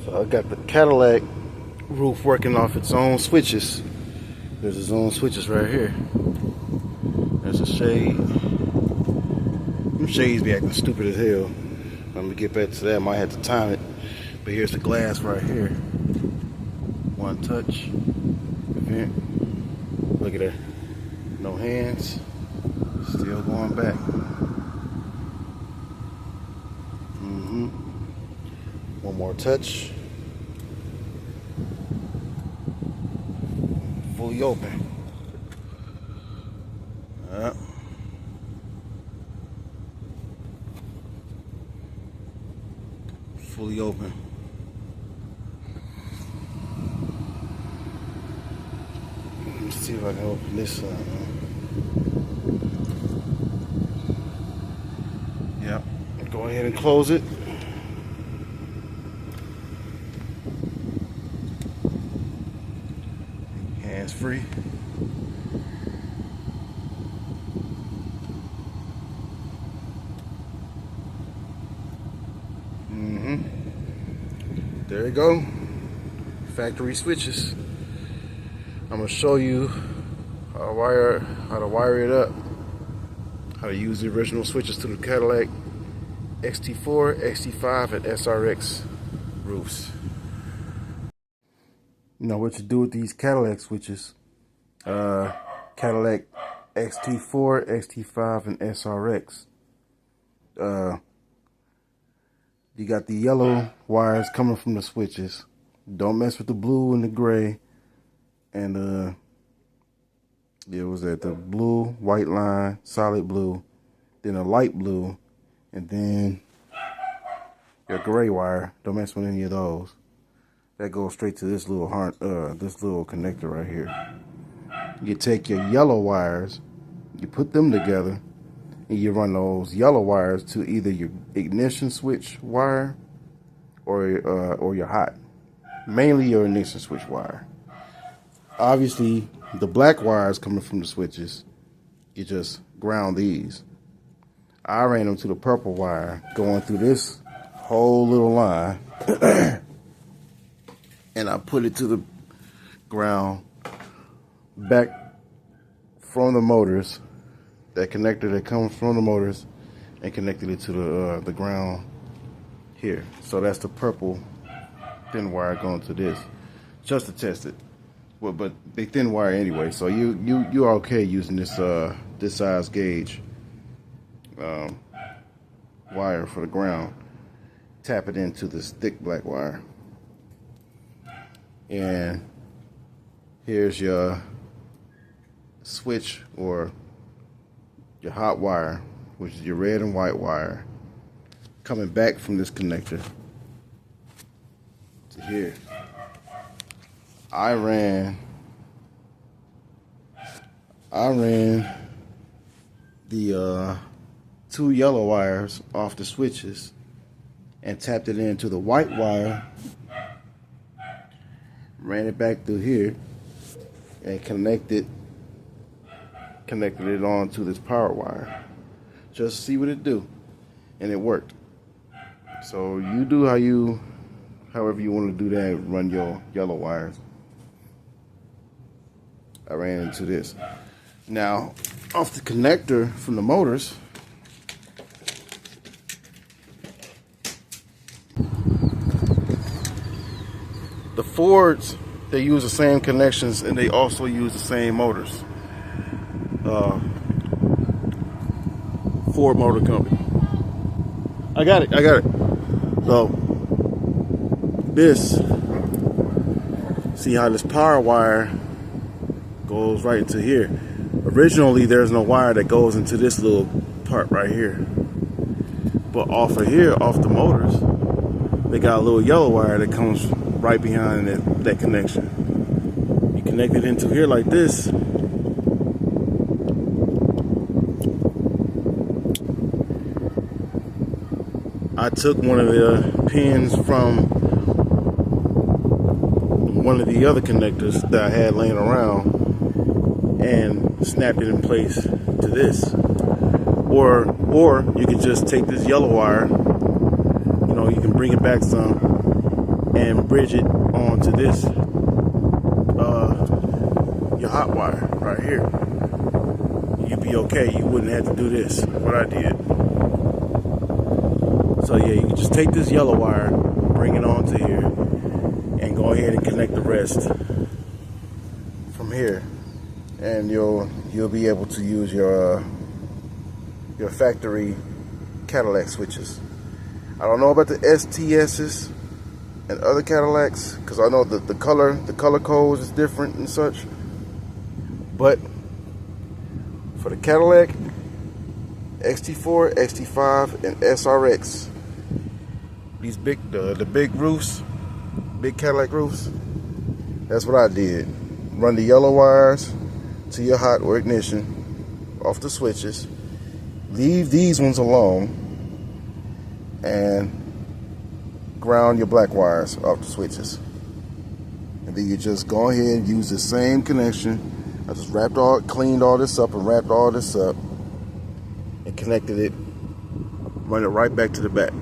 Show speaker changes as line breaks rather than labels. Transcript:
So I got the Cadillac roof working off its own switches. There's its own switches right here. There's a shade. Them shades be acting stupid as hell. Let me get back to that. I might have to time it. But here's the glass right here. One touch. Event. Look at that. No hands. Still going back. One more touch. Fully open. Fully open. Let me see if I can open this side. Yep. Go ahead and close it. Hands free. There you go. Factory switches. I'm gonna show you how to wire it up. How to use the original switches to the Cadillac XT4, XT5, and SRX roofs. You know what you do with these Cadillac switches. Cadillac XT4, XT5, and SRX. You got the yellow wires coming from the switches. Don't mess with the blue and the gray. And it was at the blue, white line, solid blue, then a light blue, and then your gray wire. Don't mess with any of those. That goes straight to this little this little connector right here. You take your yellow wires, you put them together, and you run those yellow wires to either your ignition switch wire or your hot. Mainly your ignition switch wire. Obviously, the black wires coming from the switches, you just ground these. I ran them to the purple wire going through this whole little line. And I put it to the ground back from the motors. That connector that comes from the motors, and connected it to the ground here. So that's the purple thin wire going to this, just to test it. Well, but they thin wire anyway, so you're okay using this this size gauge wire for the ground. Tap it into this thick black wire, and here's your switch or your hot wire, which is your red and white wire, coming back from this connector to here. I ran the two yellow wires off the switches and tapped it into the white wire, ran it back through here, and connected it onto this power wire. Just see what it do, and it worked. So you do however you want to do that. Run your yellow wires. I ran into this. Now, off the connector from the motors, the Fords, they use the same connections and they also use the same motors. Ford Motor Company. I got it. So this, see how this power wire goes right into here. Originally there's no wire that goes into this little part right here, but off of here, off the motors, they got a little yellow wire that comes right behind that connection. You connect it into here like this. I took one of the pins from one of the other connectors that I had laying around and snapped it in place to this. Or you could just take this yellow wire, you know, you can bring it back some and bridge it onto this your hot wire right here. You'd be okay. You wouldn't have to do this, what I did. So yeah, you can just take this yellow wire, bring it onto here, and go ahead and connect the rest from here, and you'll be able to use your factory Cadillac switches. I don't know about the STSs and other Cadillacs, because I know that the color codes is different and such. But for the Cadillac XT4, XT5, and SRX, these the big roofs, big Cadillac roofs, that's what I did. Run the yellow wires to your hot or ignition off the switches. Leave these ones alone, and ground your black wires off the switches. And then you just go ahead and use the same connection. I just cleaned all this up and wrapped all this up and connected it, run it right back to the back.